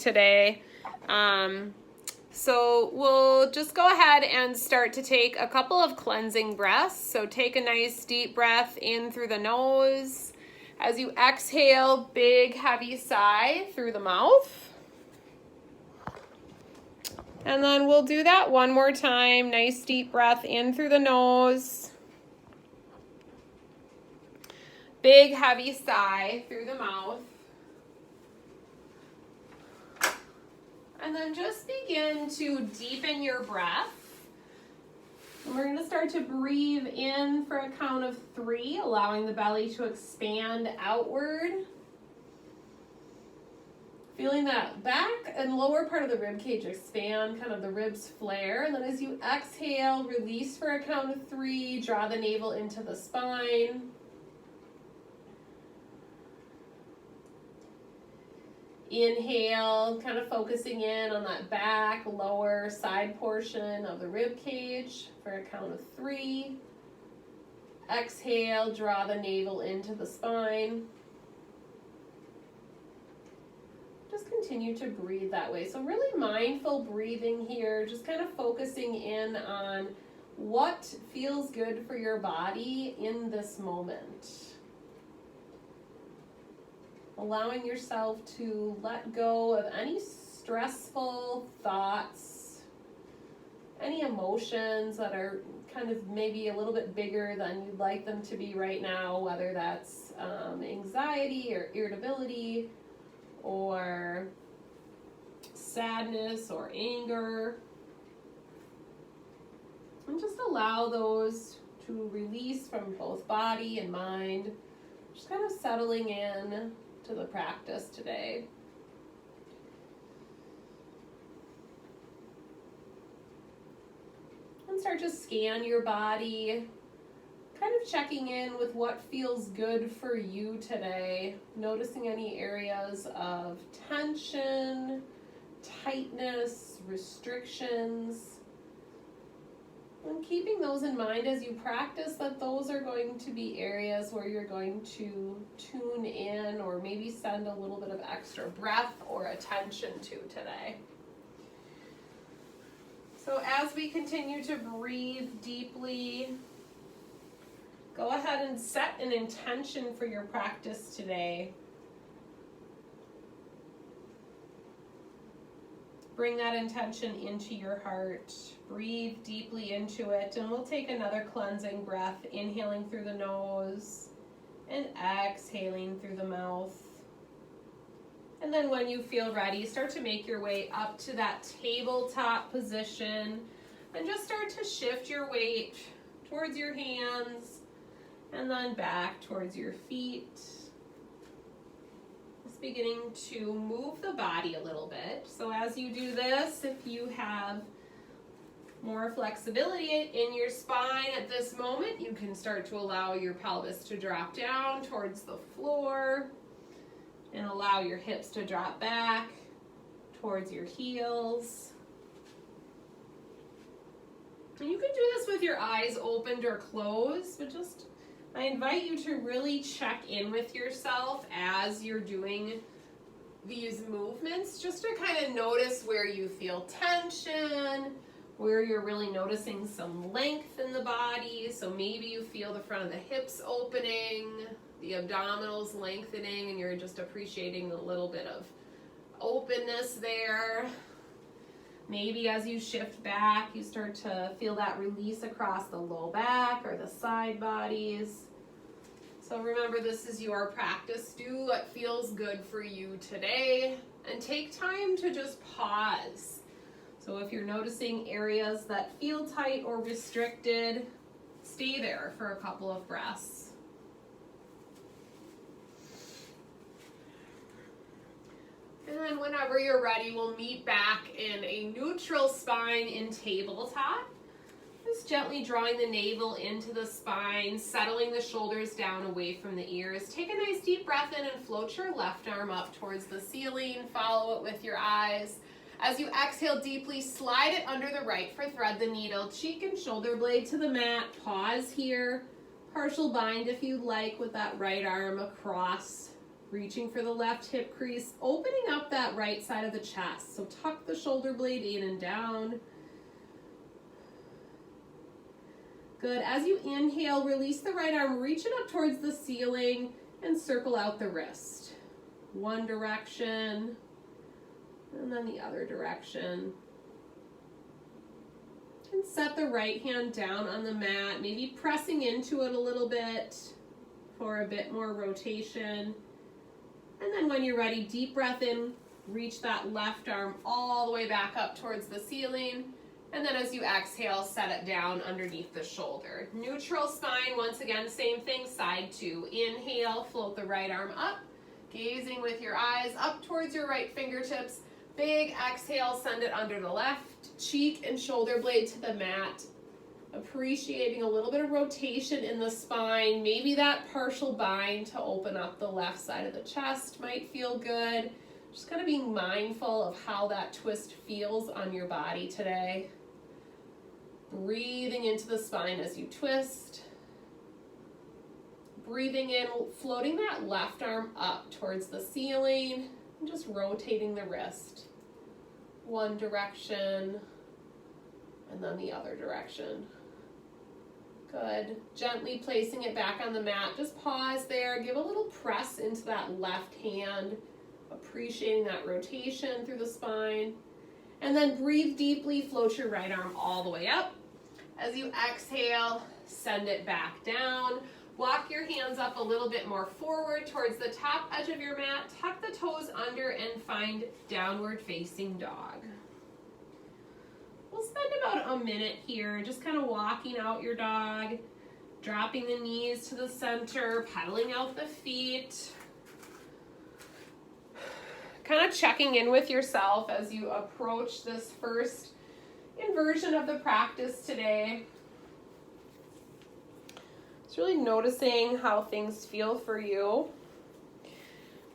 today. So we'll just go ahead and start to take a couple of cleansing breaths. So take a nice deep breath in through the nose. As you exhale, big heavy sigh through the mouth. And then we'll do that one more time. Nice deep breath in through the nose. Big heavy sigh through the mouth. And then just begin to deepen your breath. And we're going to start to breathe in for a count of 3, allowing the belly to expand outward. Feeling that back and lower part of the rib cage expand, kind of the ribs flare. And then as you exhale, release for a count of 3, draw the navel into the spine. Inhale, kind of focusing in on that back, lower side portion of the rib cage for a count of 3. Exhale, draw the navel into the spine. Just continue to breathe that way. So really mindful breathing here, just kind of focusing in on what feels good for your body in this moment. Allowing yourself to let go of any stressful thoughts, any emotions that are kind of maybe a little bit bigger than you'd like them to be right now, whether that's anxiety or irritability or sadness or anger. And just allow those to release from both body and mind, just kind of settling in to the practice today. And start to scan your body, kind of checking in with what feels good for you today, noticing any areas of tension, tightness, restrictions. And keeping those in mind as you practice, that those are going to be areas where you're going to tune in or maybe send a little bit of extra breath or attention to today. So as we continue to breathe deeply, go ahead and set an intention for your practice today. Bring that intention into your heart. Breathe deeply into it, and we'll take another cleansing breath, inhaling through the nose and exhaling through the mouth. And then when you feel ready, start to make your way up to that tabletop position and just start to shift your weight towards your hands and then back towards your feet. Beginning to move the body a little bit. So as you do this, if you have more flexibility in your spine at this moment, you can start to allow your pelvis to drop down towards the floor and allow your hips to drop back towards your heels. And you can do this with your eyes opened or closed, but just I invite you to really check in with yourself as you're doing these movements, just to kind of notice where you feel tension, where you're really noticing some length in the body. So maybe you feel the front of the hips opening, the abdominals lengthening, and you're just appreciating a little bit of openness there. Maybe as you shift back, you start to feel that release across the low back or the side bodies. So remember, this is your practice. Do what feels good for you today and take time to just pause. So if you're noticing areas that feel tight or restricted, stay there for a couple of breaths. And then whenever you're ready, we'll meet back in a neutral spine in tabletop. Just gently drawing the navel into the spine, settling the shoulders down away from the ears. Take a nice deep breath in and float your left arm up towards the ceiling. Follow it with your eyes. As you exhale deeply, slide it under the right for thread the needle. Cheek and shoulder blade to the mat. Pause here. Partial bind if you'd like with that right arm across Reaching for the left hip crease, opening up that right side of the chest. So tuck the shoulder blade in and down. Good. As you inhale, release the right arm, reach it up towards the ceiling and circle out the wrist. One direction and then the other direction. And set the right hand down on the mat, maybe pressing into it a little bit for a bit more rotation. And then when you're ready, deep breath in, reach that left arm all the way back up towards the ceiling. And then as you exhale, set it down underneath the shoulder. Neutral spine, once again, same thing, side two. Inhale, float the right arm up, gazing with your eyes up towards your right fingertips. Big exhale, send it under the left, cheek and shoulder blade to the mat. Appreciating a little bit of rotation in the spine, maybe that partial bind to open up the left side of the chest might feel good. Just kind of being mindful of how that twist feels on your body today. Breathing into the spine as you twist. Breathing in, floating that left arm up towards the ceiling, and just rotating the wrist. One direction, and then the other direction. Good. Gently placing it back on the mat. Just pause there. Give a little press into that left hand. Appreciating that rotation through the spine. And then breathe deeply. Float your right arm all the way up. As you exhale, send it back down. Walk your hands up a little bit more forward towards the top edge of your mat. Tuck the toes under and find downward facing dog. We'll spend about a minute here just kind of walking out your dog, dropping the knees to the center, pedaling out the feet. Kind of checking in with yourself as you approach this first inversion of the practice today. Just really noticing how things feel for you.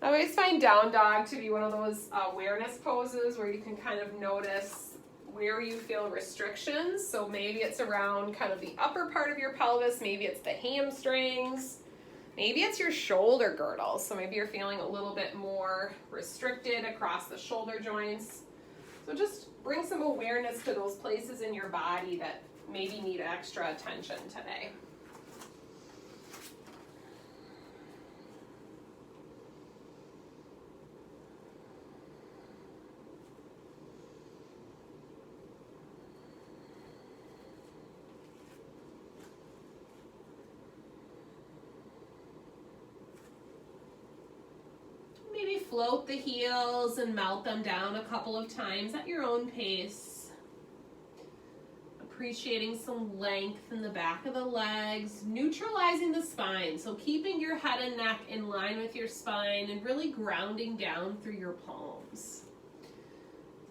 I always find down dog to be one of those awareness poses where you can kind of notice where you feel restrictions. So maybe it's around kind of the upper part of your pelvis, maybe it's the hamstrings, maybe it's your shoulder girdles. So maybe you're feeling a little bit more restricted across the shoulder joints. So just bring some awareness to those places in your body that maybe need extra attention today. Float the heels and melt them down a couple of times at your own pace. Appreciating some length in the back of the legs, neutralizing the spine. So keeping your head and neck in line with your spine and really grounding down through your palms.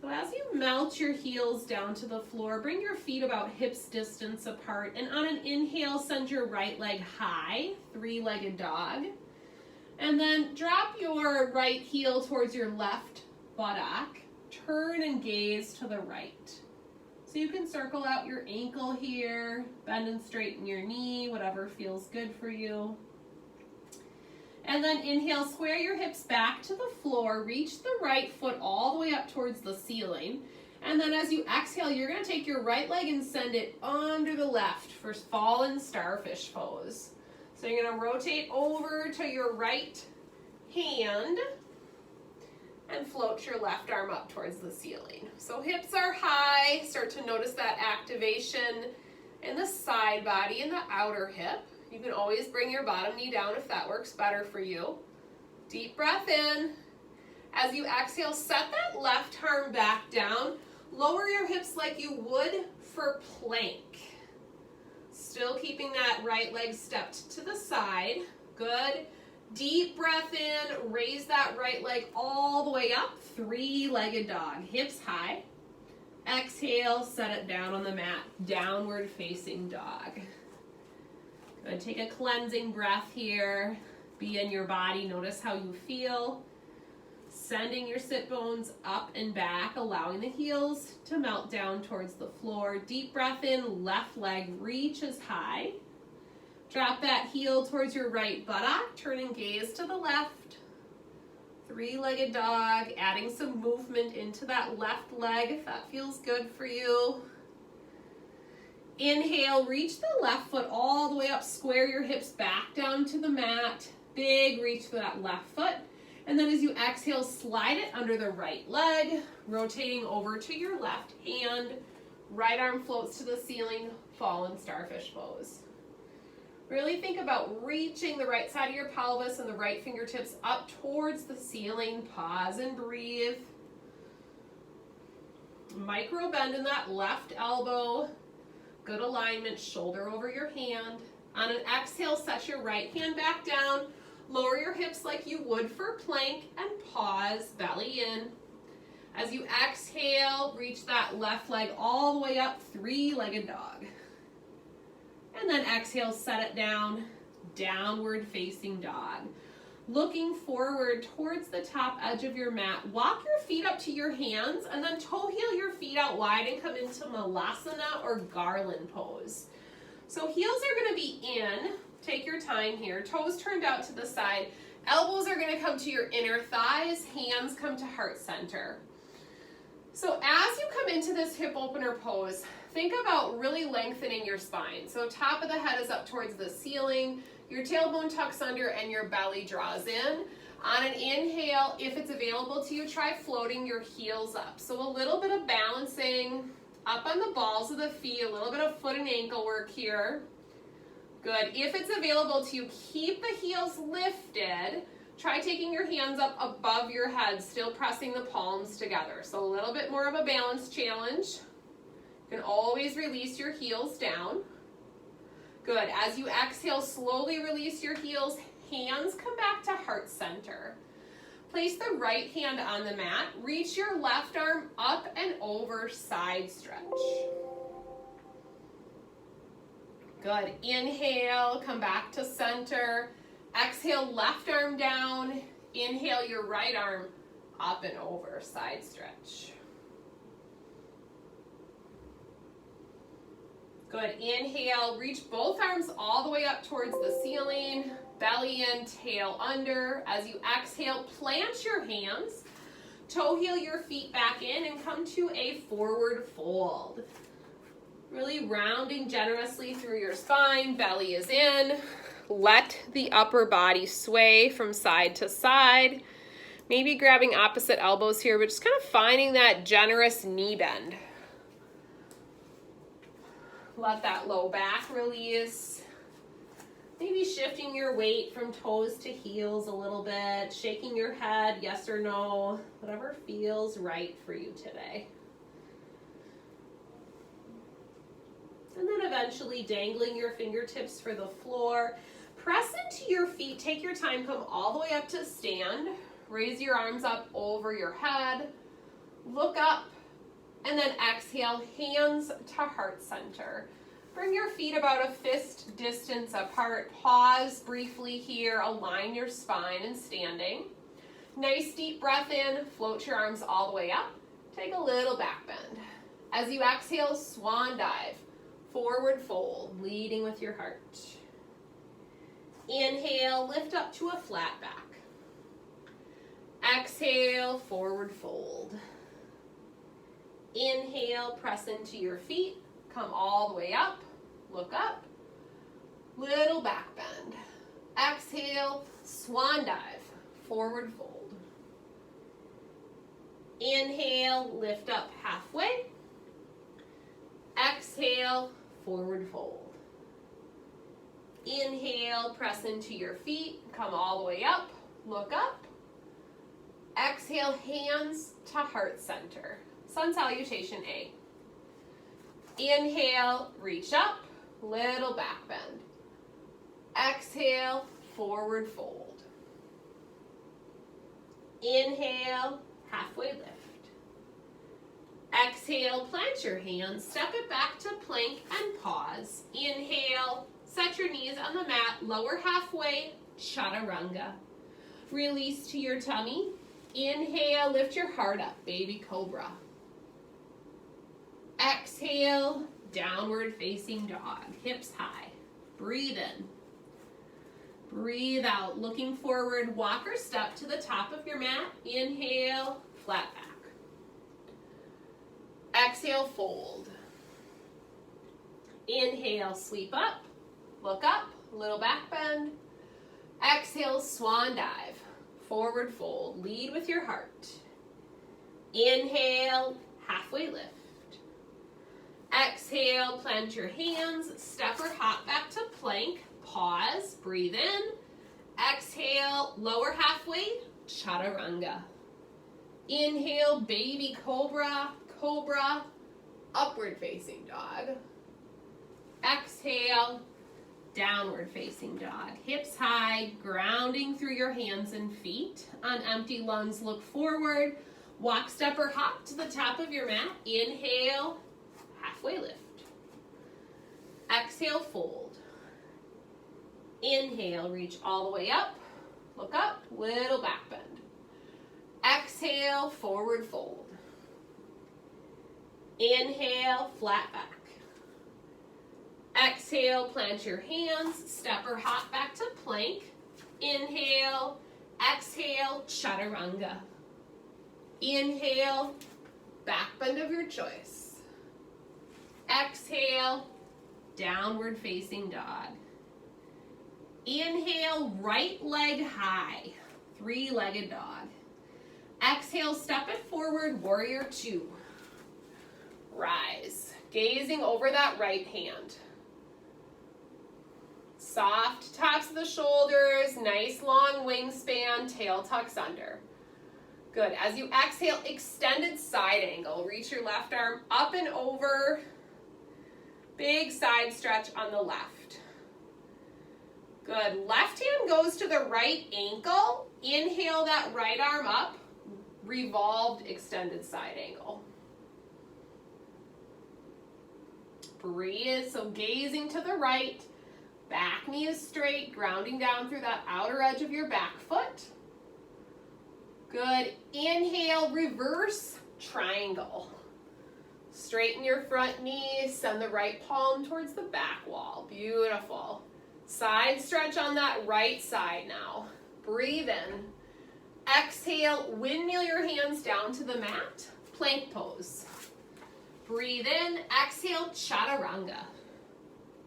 So as you melt your heels down to the floor, bring your feet about hips distance apart. And on an inhale, send your right leg high, three-legged dog. And then drop your right heel towards your left buttock. Turn and gaze to the right. So you can circle out your ankle here, bend and straighten your knee, whatever feels good for you. And then inhale, square your hips back to the floor, reach the right foot all the way up towards the ceiling. And then as you exhale, you're gonna take your right leg and send it under the left for fallen starfish pose. So you're going to rotate over to your right hand and float your left arm up towards the ceiling. So hips are high. Start to notice that activation in the side body and the outer hip. You can always bring your bottom knee down if that works better for you. Deep breath in. As you exhale, set that left arm back down. Lower your hips like you would for plank. Still keeping that right leg stepped to the side. Good. Deep breath in. Raise that right leg all the way up. Three-legged dog. Hips high. Exhale. Set it down on the mat. Downward facing dog. Good. Take a cleansing breath here. Be in your body. Notice how you feel. Sending your sit bones up and back, allowing the heels to melt down towards the floor. Deep breath in, left leg reaches high. Drop that heel towards your right buttock. Turn and gaze to the left. Three-legged dog, adding some movement into that left leg if that feels good for you. Inhale, reach the left foot all the way up, square your hips back down to the mat. Big reach for that left foot. And then as you exhale, slide it under the right leg, rotating over to your left hand. Right arm floats to the ceiling, fallen starfish pose. Really think about reaching the right side of your pelvis and the right fingertips up towards the ceiling. Pause and breathe. Micro bend in that left elbow. Good alignment, shoulder over your hand. On an exhale, set your right hand back down. Lower your hips like you would for plank and pause, belly in. As you exhale, reach that left leg all the way up, three-legged dog. And then exhale, set it down, downward facing dog. Looking forward towards the top edge of your mat, walk your feet up to your hands and then toe heel your feet out wide and come into Malasana or garland pose. So heels are going to be in, take your time here, toes turned out to the side, elbows are going to come to your inner thighs, hands come to heart center. So as you come into this hip opener pose, think about really lengthening your spine. So top of the head is up towards the ceiling, your tailbone tucks under and your belly draws in. On an inhale, if it's available to you, try floating your heels up. So a little bit of balancing up on the balls of the feet, a little bit of foot and ankle work here. Good. If it's available to you, keep the heels lifted. Try taking your hands up above your head, still pressing the palms together. So a little bit more of a balance challenge. You can always release your heels down. Good. As you exhale, slowly release your heels. Hands come back to heart center. Place the right hand on the mat. Reach your left arm up and over, side stretch. Good. Inhale, come back to center. Exhale, left arm down. Inhale, your right arm up and over, side stretch. Good. Inhale, reach both arms all the way up towards the ceiling. Belly in, tail under. As you exhale, plant your hands. Toe heel your feet back in and come to a forward fold. Really rounding generously through your spine. Belly is in. Let the upper body sway from side to side. Maybe grabbing opposite elbows here, but just kind of finding that generous knee bend. Let that low back release. Maybe shifting your weight from toes to heels a little bit, shaking your head, yes or no, whatever feels right for you today. And then eventually dangling your fingertips for the floor. Press into your feet, take your time, come all the way up to stand. Raise your arms up over your head. Look up, and then exhale, hands to heart center. Bring your feet about a fist distance apart. Pause briefly here. Align your spine and standing. Nice deep breath in. Float your arms all the way up. Take a little back bend. As you exhale, swan dive. Forward fold, leading with your heart. Inhale, lift up to a flat back. Exhale, forward fold. Inhale, press into your feet. Come all the way up, look up, little back bend. Exhale, swan dive, forward fold. Inhale, lift up halfway. Exhale, forward fold. Inhale, press into your feet, come all the way up, look up. Exhale, hands to heart center. Sun salutation A. Inhale, reach up, little back bend. Exhale, forward fold. Inhale, halfway lift. Exhale, plant your hands, step it back to plank and pause. Inhale, set your knees on the mat, lower halfway, chaturanga. Release to your tummy. Inhale, lift your heart up, baby cobra. Exhale, downward facing dog, hips high. Breathe in. Breathe out, looking forward, walk or step to the top of your mat. Inhale, flat back. Exhale, fold. Inhale, sweep up, look up, little back bend. Exhale, swan dive, forward fold, lead with your heart. Inhale, halfway lift. Exhale, plant your hands, step or hop back to plank, pause, breathe in. Exhale, lower halfway, chaturanga. Inhale, baby cobra, cobra, upward facing dog. Exhale, downward facing dog. Hips high, grounding through your hands and feet. On empty lungs, look forward. Walk, step, or hop to the top of your mat. Inhale, halfway lift. Exhale, fold. Inhale, reach all the way up. Look up, little back bend. Exhale, forward fold. Inhale, flat back. Exhale, plant your hands, step or hop back to plank. Inhale, exhale, chaturanga. Inhale, back bend of your choice. Exhale, downward facing dog. Inhale, right leg high, three-legged dog. Exhale, step it forward, warrior two. Rise, gazing over that right hand. Soft tops of the shoulders, nice long wingspan, tail tucks under. Good, as you exhale, extended side angle. Reach your left arm up and over. Big side stretch on the left. Good, left hand goes to the right ankle. Inhale that right arm up, revolved extended side angle. Breathe, so gazing to the right. Back knee is straight, grounding down through that outer edge of your back foot. Good. Inhale, reverse triangle. Straighten your front knee, send the right palm towards the back wall. Beautiful. Side stretch on that right side now. Breathe in. Exhale, windmill your hands down to the mat. Plank pose. Breathe in, exhale, chaturanga.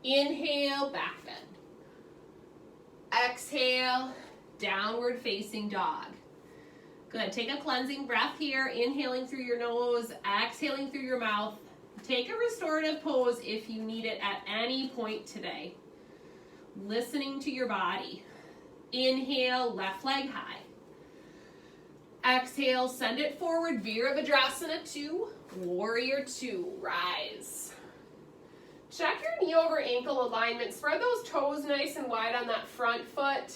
Inhale, back bend. Exhale, downward facing dog. Good, take a cleansing breath here, inhaling through your nose, exhaling through your mouth. Take a restorative pose if you need it at any point today. Listening to your body. Inhale, left leg high. Exhale, send it forward, Virabhadrasana 2, warrior 2, rise. Check your knee over ankle alignment. Spread those toes nice and wide on that front foot.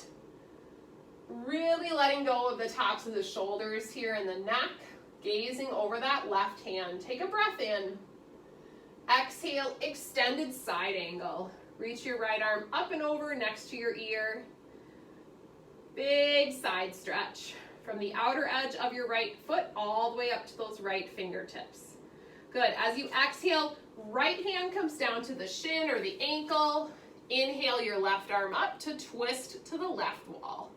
Really letting go of the tops of the shoulders here and the neck. Gazing over that left hand. Take a breath in. Exhale, extended side angle. Reach your right arm up and over next to your ear. Big side stretch from the outer edge of your right foot all the way up to those right fingertips. Good. As you exhale, right hand comes down to the shin or the ankle. Inhale your left arm up to twist to the left wall.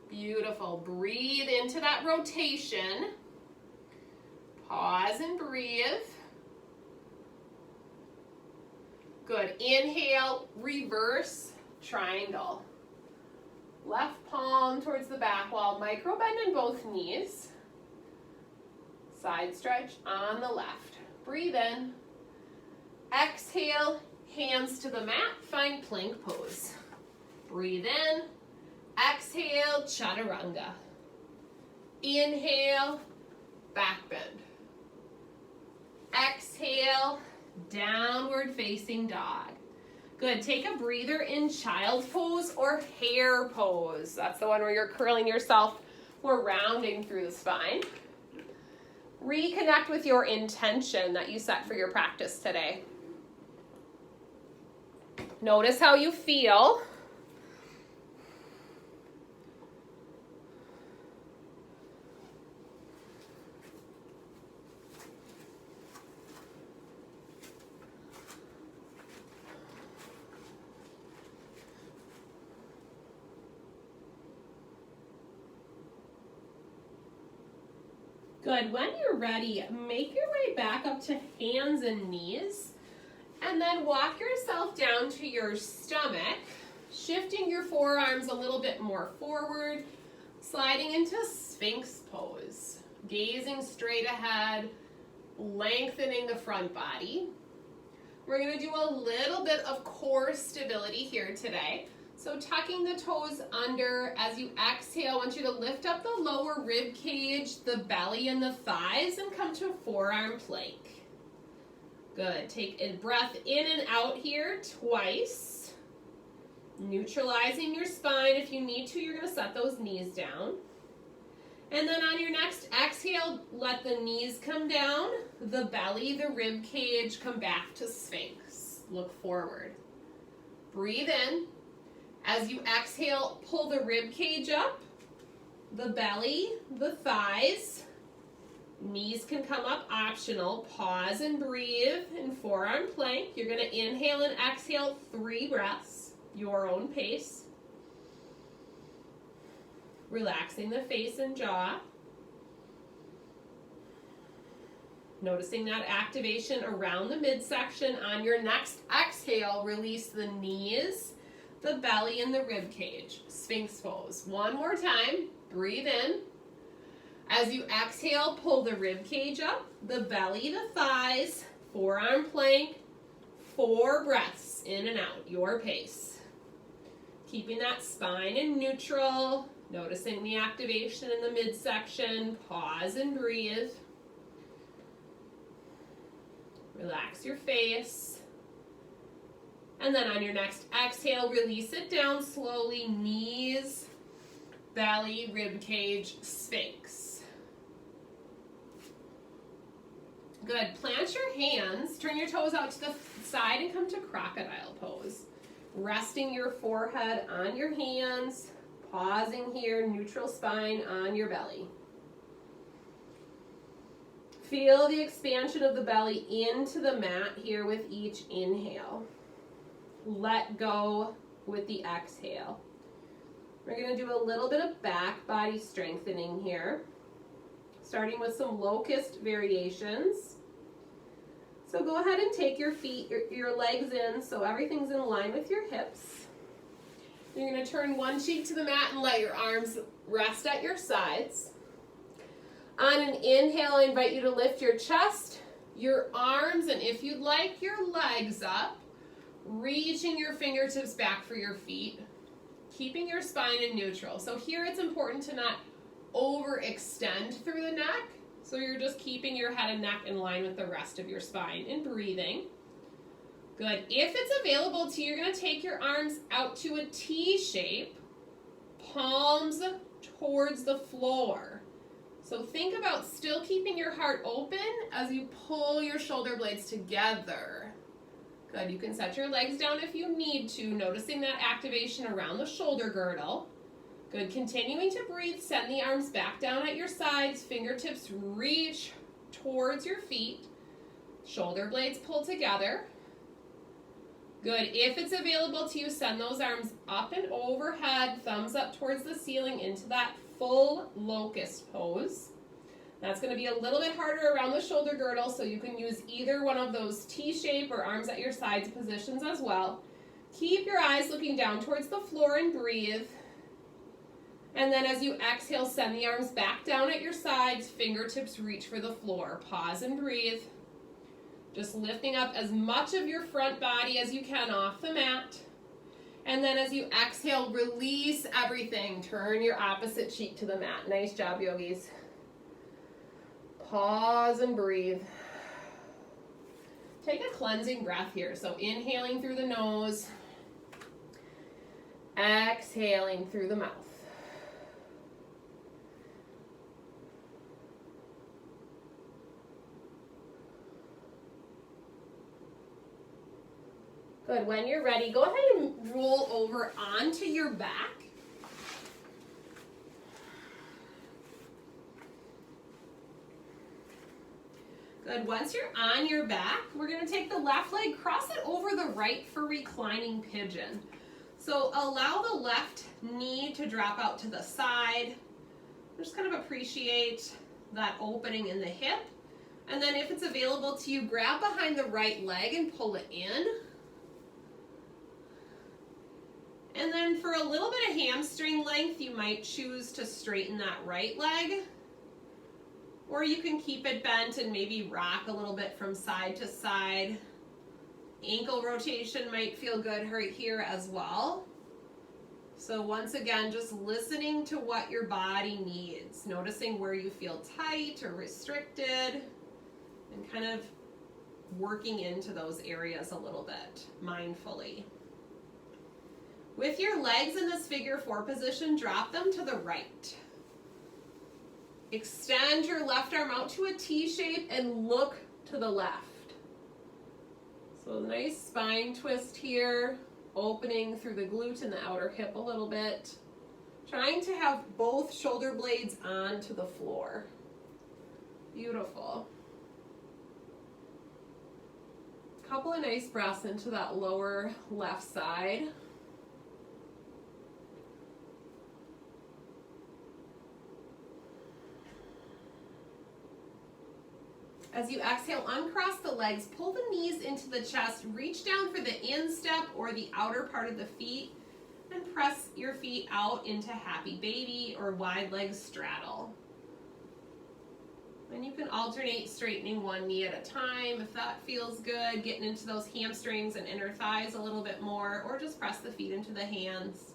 Beautiful. Breathe into that rotation. Pause and breathe. Good. Inhale, reverse triangle. Left palm towards the back wall. Micro bend in both knees. Side stretch on the left. Breathe in. Exhale, hands to the mat. Find plank pose. Breathe in. Exhale, chaturanga. Inhale, back bend. Exhale, downward facing dog. Good, take a breather in child pose or hare pose. That's the one where you're curling yourself. We're rounding through the spine. Reconnect with your intention that you set for your practice today. Notice how you feel. Good. When you're ready, make your way back up to hands and knees, and then walk yourself down to your stomach, shifting your forearms a little bit more forward, sliding into Sphinx pose, gazing straight ahead, lengthening the front body. We're going to do a little bit of core stability here today. So tucking the toes under. As you exhale, I want you to lift up the lower rib cage, the belly and the thighs, and come to a forearm plank. Good. Take a breath in and out here twice. Neutralizing your spine. If you need to, you're going to set those knees down. And then on your next exhale, let the knees come down, the belly, the rib cage, come back to Sphinx. Look forward. Breathe in. As you exhale, pull the rib cage up, the belly, the thighs. Knees can come up, optional. Pause and breathe in forearm plank. You're going to inhale and exhale 3 breaths, your own pace. Relaxing the face and jaw. Noticing that activation around the midsection. On your next exhale, release the knees, the belly, and the rib cage. Sphinx pose. One more time. Breathe in. As you exhale, pull the rib cage up, the belly, the thighs, forearm plank. 4 breaths in and out, your pace. Keeping that spine in neutral. Noticing the activation in the midsection. Pause and breathe. Relax your face. And then on your next exhale, release it down slowly. Knees, belly, rib cage, Sphinx. Good. Plant your hands. Turn your toes out to the side and come to crocodile pose. Resting your forehead on your hands. Pausing here, neutral spine on your belly. Feel the expansion of the belly into the mat here with each inhale. Let go with the exhale. We're going to do a little bit of back body strengthening here, starting with some locust variations. So go ahead and take your feet, your legs in so everything's in line with your hips. You're going to turn one cheek to the mat and let your arms rest at your sides. On an inhale, I invite you to lift your chest, your arms, and if you'd like, your legs up. Reaching your fingertips back for your feet. Keeping your spine in neutral. So here it's important to not overextend through the neck. So you're just keeping your head and neck in line with the rest of your spine and breathing. Good. If it's available to you, you're going to take your arms out to a T shape, palms towards the floor. So think about still keeping your heart open as you pull your shoulder blades together. Good. You can set your legs down if you need to, noticing that activation around the shoulder girdle. Good. Continuing to breathe, send the arms back down at your sides, fingertips reach towards your feet, shoulder blades pull together. Good. If it's available to you, send those arms up and overhead, thumbs up towards the ceiling into that full locust pose. That's going to be a little bit harder around the shoulder girdle, so you can use either one of those T-shape or arms at your sides positions as well. Keep your eyes looking down towards the floor and breathe. And then as you exhale, send the arms back down at your sides, fingertips reach for the floor. Pause and breathe. Just lifting up as much of your front body as you can off the mat. And then as you exhale, release everything. Turn your opposite cheek to the mat. Nice job, yogis. Pause and breathe. Take a cleansing breath here. So inhaling through the nose, exhaling through the mouth. Good. When you're ready, go ahead and roll over onto your back. Good. Once you're on your back, we're going to take the left leg, cross it over the right for reclining pigeon. So allow the left knee to drop out to the side. Just kind of appreciate that opening in the hip. And then if it's available to you, grab behind the right leg and pull it in. And then for a little bit of hamstring length, you might choose to straighten that right leg. Or you can keep it bent and maybe rock a little bit from side to side. Ankle rotation might feel good right here as well. So once again, just listening to what your body needs, noticing where you feel tight or restricted, and kind of working into those areas a little bit mindfully. With your legs in this figure 4 position, drop them to the right. Extend your left arm out to a T shape and look to the left. So a nice spine twist here, opening through the glute and the outer hip a little bit. Trying to have both shoulder blades onto the floor. Beautiful. Couple of nice breaths into that lower left side. As you exhale, uncross the legs, pull the knees into the chest, reach down for the instep or the outer part of the feet, and press your feet out into happy baby or wide leg straddle. And you can alternate straightening one knee at a time if that feels good, getting into those hamstrings and inner thighs a little bit more, or just press the feet into the hands.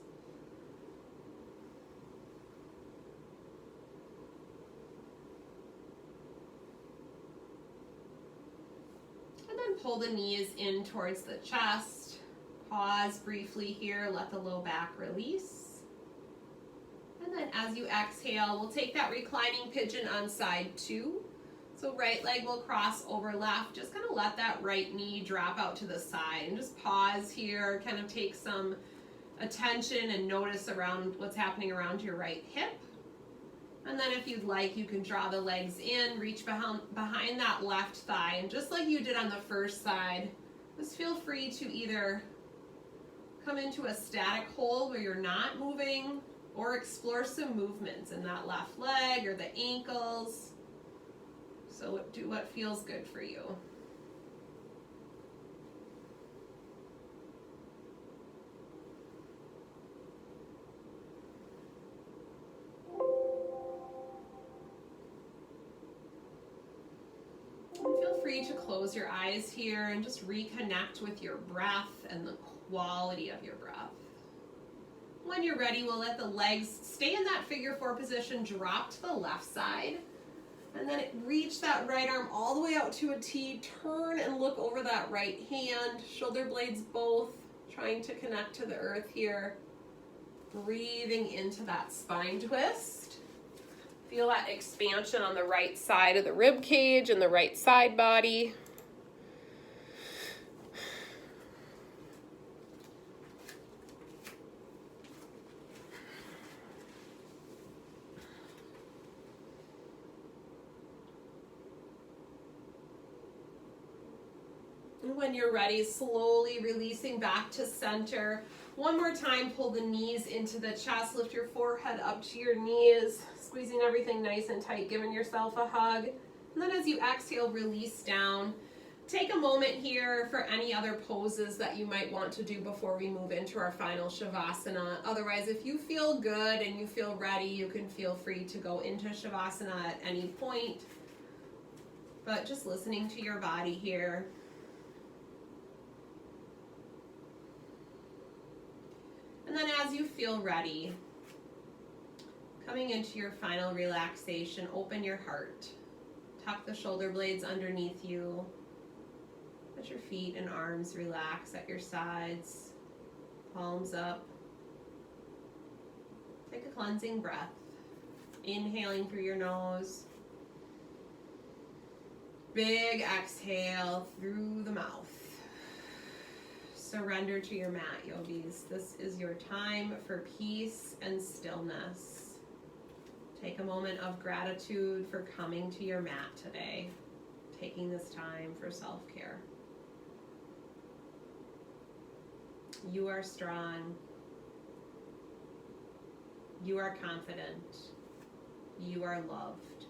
And then pull the knees in towards the chest. Pause briefly here, let the low back release. And then as you exhale, we'll take that reclining pigeon on side 2. So right leg will cross over left. Just kind of let that right knee drop out to the side. And just pause here, kind of take some attention and notice around what's happening around your right hip. And then if you'd like, you can draw the legs in, reach behind that left thigh. And just like you did on the first side, just feel free to either come into a static hold where you're not moving, or explore some movements in that left leg or the ankles. So do what feels good for you. And feel free to close your eyes here and just reconnect with your breath and the quality of your breath. When you're ready, we'll let the legs stay in that figure 4 position, drop to the left side, and then reach that right arm all the way out to a T, turn and look over that right hand, shoulder blades both, trying to connect to the earth here. Breathing into that spine twist. Feel that expansion on the right side of the rib cage and the right side body. When you're ready, slowly releasing back to center. One more time, pull the knees into the chest, lift your forehead up to your knees, squeezing everything nice and tight, giving yourself a hug. And then as you exhale, release down. Take a moment here for any other poses that you might want to do before we move into our final Shavasana. Otherwise, if you feel good and you feel ready, you can feel free to go into Shavasana at any point. But just listening to your body here. And then as you feel ready, coming into your final relaxation, open your heart. Tuck the shoulder blades underneath you. Let your feet and arms relax at your sides. Palms up. Take a cleansing breath. Inhaling through your nose. Big exhale through the mouth. Surrender to your mat, yogis. This is your time for peace and stillness. Take a moment of gratitude for coming to your mat today, taking this time for self-care. You are strong. You are confident. You are loved.